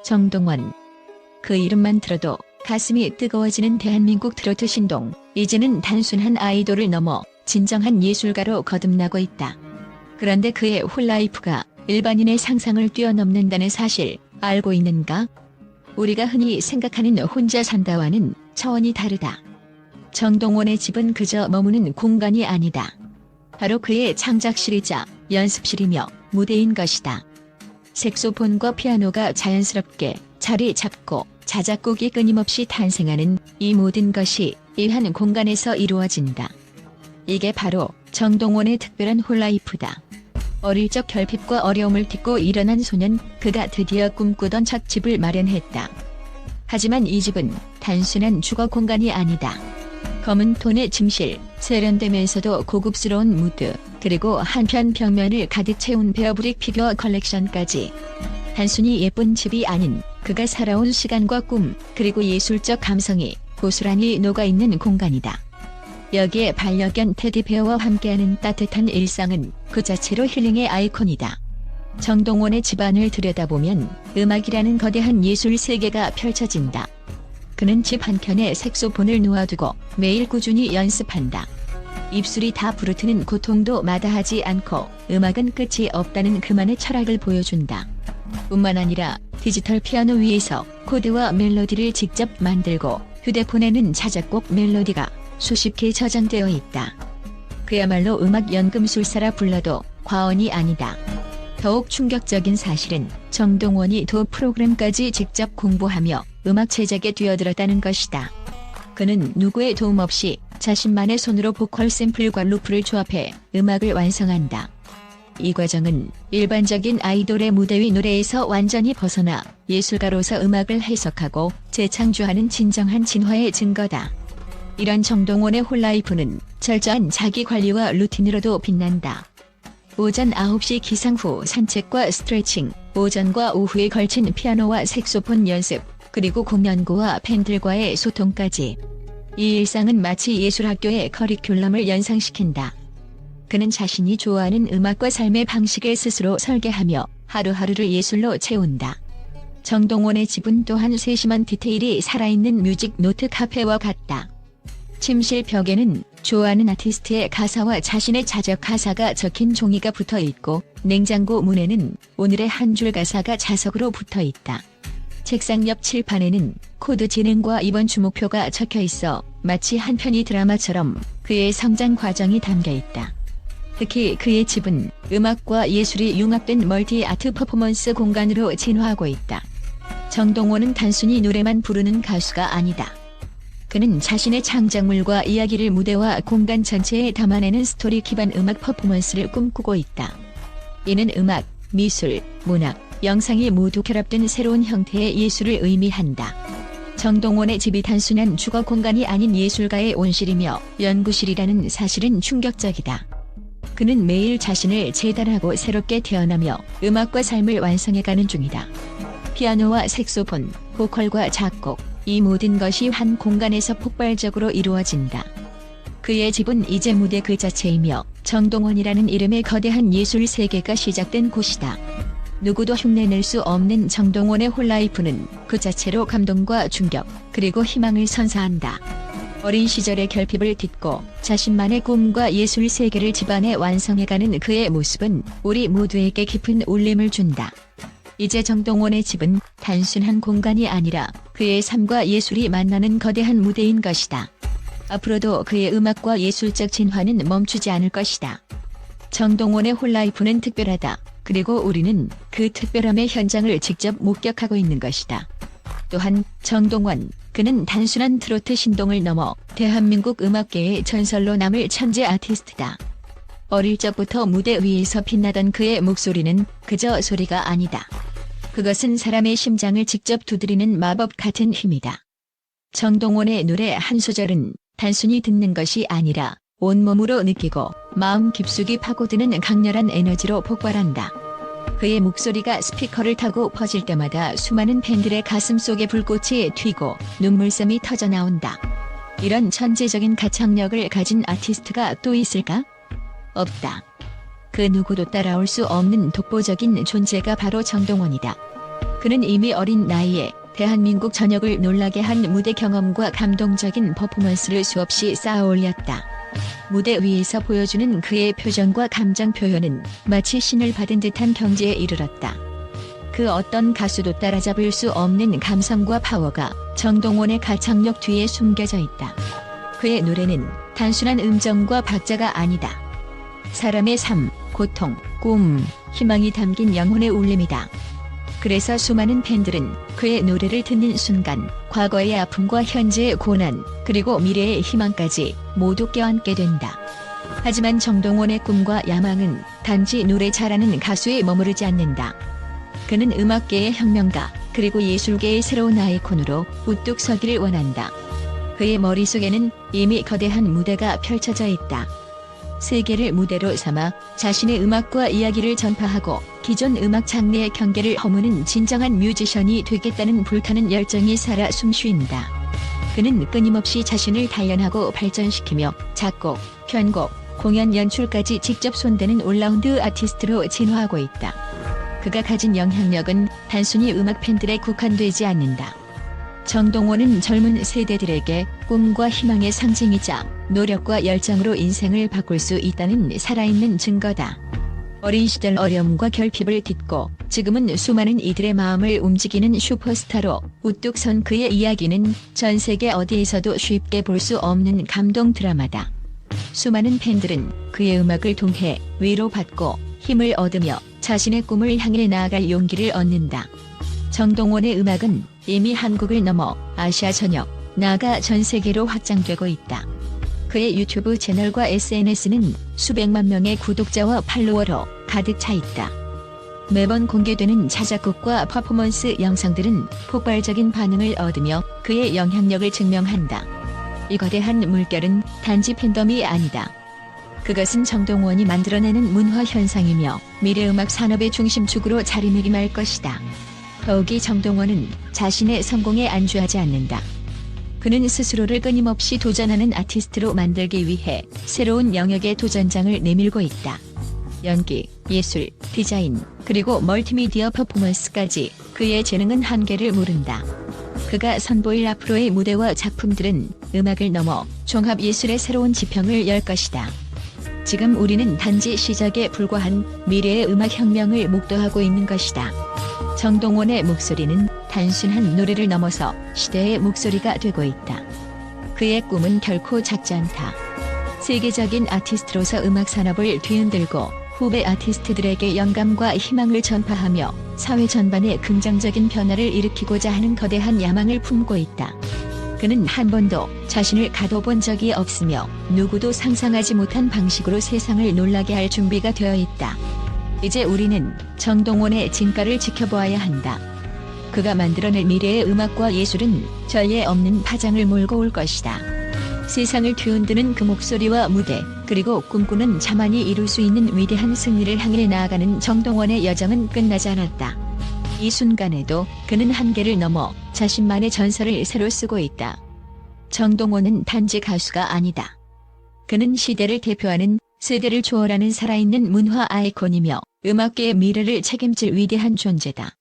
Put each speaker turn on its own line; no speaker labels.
정동원. 그 이름만 들어도 가슴이 뜨거워지는 대한민국 트로트 신동. 이제는 단순한 아이돌을 넘어 진정한 예술가로 거듭나고 있다. 그런데 그의 홀라이프가 일반인의 상상을 뛰어넘는다는 사실 알고 있는가? 우리가 흔히 생각하는 혼자 산다와는 차원이 다르다. 정동원의 집은 그저 머무는 공간이 아니다. 바로 그의 창작실이자 연습실이며 무대인 것이다. 색소폰과 피아노가 자연스럽게 자리 잡고 자작곡이 끊임없이 탄생하는 이 모든 것이 이 한 공간에서 이루어진다. 이게 바로 정동원의 특별한 홀라이프다. 어릴 적 결핍과 어려움을 딛고 일어난 소년, 그가 드디어 꿈꾸던 첫 집을 마련했다. 하지만 이 집은 단순한 주거 공간이 아니다. 검은 톤의 침실, 세련되면서도 고급스러운 무드, 그리고 한편 벽면을 가득 채운 베어브릭 피규어 컬렉션까지. 단순히 예쁜 집이 아닌 그가 살아온 시간과 꿈, 그리고 예술적 감성이 고스란히 녹아있는 공간이다. 여기에 반려견 테디베어와 함께하는 따뜻한 일상은 그 자체로 힐링의 아이콘이다. 정동원의 집안을 들여다보면 음악이라는 거대한 예술 세계가 펼쳐진다. 그는 집 한켠에 색소폰을 놓아두고 매일 꾸준히 연습한다. 입술이 다 부르트는 고통도 마다하지 않고 음악은 끝이 없다는 그만의 철학을 보여준다. 뿐만 아니라 디지털 피아노 위에서 코드와 멜로디를 직접 만들고 휴대폰에는 자작곡 멜로디가 수십 개 저장되어 있다. 그야말로 음악 연금술사라 불러도 과언이 아니다. 더욱 충격적인 사실은 정동원이 도 프로그램까지 직접 공부하며 음악 제작에 뛰어들었다는 것이다. 그는 누구의 도움 없이 자신만의 손으로 보컬 샘플과 루프를 조합해 음악을 완성한다. 이 과정은 일반적인 아이돌의 무대 위 노래에서 완전히 벗어나 예술가로서 음악을 해석하고 재창조하는 진정한 진화의 증거다. 이런 정동원의 홀라이프는 철저한 자기관리와 루틴으로도 빛난다. 오전 9시 기상 후 산책과 스트레칭, 오전과 오후에 걸친 피아노와 색소폰 연습, 그리고 공연고와 팬들과의 소통까지. 이 일상은 마치 예술학교의 커리큘럼을 연상시킨다. 그는 자신이 좋아하는 음악과 삶의 방식을 스스로 설계하며 하루하루를 예술로 채운다. 정동원의 집은 또한 세심한 디테일이 살아있는 뮤직 노트 카페와 같다. 침실 벽에는 좋아하는 아티스트의 가사와 자신의 자작 가사가 적힌 종이가 붙어 있고, 냉장고 문에는 오늘의 한 줄 가사가 자석으로 붙어 있다. 책상 옆 칠판에는 코드 진행과 이번 주목표가 적혀 있어 마치 한 편의 드라마처럼 그의 성장 과정이 담겨 있다. 특히 그의 집은 음악과 예술이 융합된 멀티 아트 퍼포먼스 공간으로 진화하고 있다. 정동원은 단순히 노래만 부르는 가수가 아니다. 그는 자신의 창작물과 이야기를 무대와 공간 전체에 담아내는 스토리 기반 음악 퍼포먼스를 꿈꾸고 있다. 이는 음악, 미술, 문학, 영상이 모두 결합된 새로운 형태의 예술을 의미한다. 정동원의 집이 단순한 주거 공간이 아닌 예술가의 온실이며 연구실이라는 사실은 충격적이다. 그는 매일 자신을 재단하고 새롭게 태어나며 음악과 삶을 완성해가는 중이다. 피아노와 색소폰, 보컬과 작곡, 이 모든 것이 한 공간에서 폭발적으로 이루어진다. 그의 집은 이제 무대 그 자체이며 정동원이라는 이름의 거대한 예술 세계가 시작된 곳이다. 누구도 흉내낼 수 없는 정동원의 홀라이프는 그 자체로 감동과 충격, 그리고 희망을 선사한다. 어린 시절의 결핍을 딛고 자신만의 꿈과 예술 세계를 집안에 완성해가는 그의 모습은 우리 모두에게 깊은 울림을 준다. 이제 정동원의 집은 단순한 공간이 아니라 그의 삶과 예술이 만나는 거대한 무대인 것이다. 앞으로도 그의 음악과 예술적 진화는 멈추지 않을 것이다. 정동원의 홀라이프는 특별하다. 그리고 우리는 그 특별함의 현장을 직접 목격하고 있는 것이다. 또한 정동원, 그는 단순한 트로트 신동을 넘어 대한민국 음악계의 전설로 남을 천재 아티스트다. 어릴 적부터 무대 위에서 빛나던 그의 목소리는 그저 소리가 아니다. 그것은 사람의 심장을 직접 두드리는 마법 같은 힘이다. 정동원의 노래 한 소절은 단순히 듣는 것이 아니라 온몸으로 느끼고 마음 깊숙이 파고드는 강렬한 에너지로 폭발한다. 그의 목소리가 스피커를 타고 퍼질 때마다 수많은 팬들의 가슴 속에 불꽃이 튀고 눈물샘이 터져나온다. 이런 천재적인 가창력을 가진 아티스트가 또 있을까? 없다. 그 누구도 따라올 수 없는 독보적인 존재가 바로 정동원이다. 그는 이미 어린 나이에 대한민국 전역을 놀라게 한 무대 경험과 감동적인 퍼포먼스를 수없이 쌓아 올렸다. 무대 위에서 보여주는 그의 표정과 감정 표현은 마치 신을 받은 듯한 경지에 이르렀다. 그 어떤 가수도 따라잡을 수 없는 감성과 파워가 정동원의 가창력 뒤에 숨겨져 있다. 그의 노래는 단순한 음정과 박자가 아니다. 사람의 삶, 고통, 꿈, 희망이 담긴 영혼의 울림이다. 그래서 수많은 팬들은 그의 노래를 듣는 순간 과거의 아픔과 현재의 고난, 그리고 미래의 희망까지 모두 껴안게 된다. 하지만 정동원의 꿈과 야망은 단지 노래 잘하는 가수에 머무르지 않는다. 그는 음악계의 혁명가, 그리고 예술계의 새로운 아이콘으로 우뚝 서기를 원한다. 그의 머릿속에는 이미 거대한 무대가 펼쳐져 있다. 세계를 무대로 삼아 자신의 음악과 이야기를 전파하고 기존 음악 장르의 경계를 허무는 진정한 뮤지션이 되겠다는 불타는 열정이 살아 숨쉰다. 그는 끊임없이 자신을 단련하고 발전시키며 작곡, 편곡, 공연 연출까지 직접 손대는 올라운드 아티스트로 진화하고 있다. 그가 가진 영향력은 단순히 음악 팬들에 국한되지 않는다. 정동원은 젊은 세대들에게 꿈과 희망의 상징이자 노력과 열정으로 인생을 바꿀 수 있다는 살아있는 증거다. 어린 시절 어려움과 결핍을 딛고 지금은 수많은 이들의 마음을 움직이는 슈퍼스타로 우뚝 선 그의 이야기는 전 세계 어디에서도 쉽게 볼 수 없는 감동 드라마다. 수많은 팬들은 그의 음악을 통해 위로받고 힘을 얻으며 자신의 꿈을 향해 나아갈 용기를 얻는다. 정동원의 음악은 이미 한국을 넘어 아시아 전역, 나아가 전 세계로 확장되고 있다. 그의 유튜브 채널과 SNS는 수백만 명의 구독자와 팔로워로 가득 차 있다. 매번 공개되는 자작곡과 퍼포먼스 영상들은 폭발적인 반응을 얻으며 그의 영향력을 증명한다. 이 거대한 물결은 단지 팬덤이 아니다. 그것은 정동원이 만들어내는 문화 현상이며 미래 음악 산업의 중심축으로 자리매김할 것이다. 더욱이 정동원은 자신의 성공에 안주하지 않는다. 그는 스스로를 끊임없이 도전하는 아티스트로 만들기 위해 새로운 영역의 도전장을 내밀고 있다. 연기, 예술, 디자인, 그리고 멀티미디어 퍼포먼스까지 그의 재능은 한계를 모른다. 그가 선보일 앞으로의 무대와 작품들은 음악을 넘어 종합예술의 새로운 지평을 열 것이다. 지금 우리는 단지 시작에 불과한 미래의 음악 혁명을 목도하고 있는 것이다. 정동원의 목소리는 단순한 노래를 넘어서 시대의 목소리가 되고 있다. 그의 꿈은 결코 작지 않다. 세계적인 아티스트로서 음악 산업을 뒤흔들고 후배 아티스트들에게 영감과 희망을 전파하며 사회 전반에 긍정적인 변화를 일으키고자 하는 거대한 야망을 품고 있다. 그는 한 번도 자신을 가둬본 적이 없으며 누구도 상상하지 못한 방식으로 세상을 놀라게 할 준비가 되어 있다. 이제 우리는 정동원의 진가를 지켜보아야 한다. 그가 만들어낼 미래의 음악과 예술은 전례 없는 파장을 몰고 올 것이다. 세상을 뒤흔드는 그 목소리와 무대, 그리고 꿈꾸는 자만이 이룰 수 있는 위대한 승리를 향해 나아가는 정동원의 여정은 끝나지 않았다. 이 순간에도 그는 한계를 넘어 자신만의 전설을 새로 쓰고 있다. 정동원은 단지 가수가 아니다. 그는 시대를 대표하는 세대를 초월하는 살아있는 문화 아이콘이며 음악계의 미래를 책임질 위대한 존재다.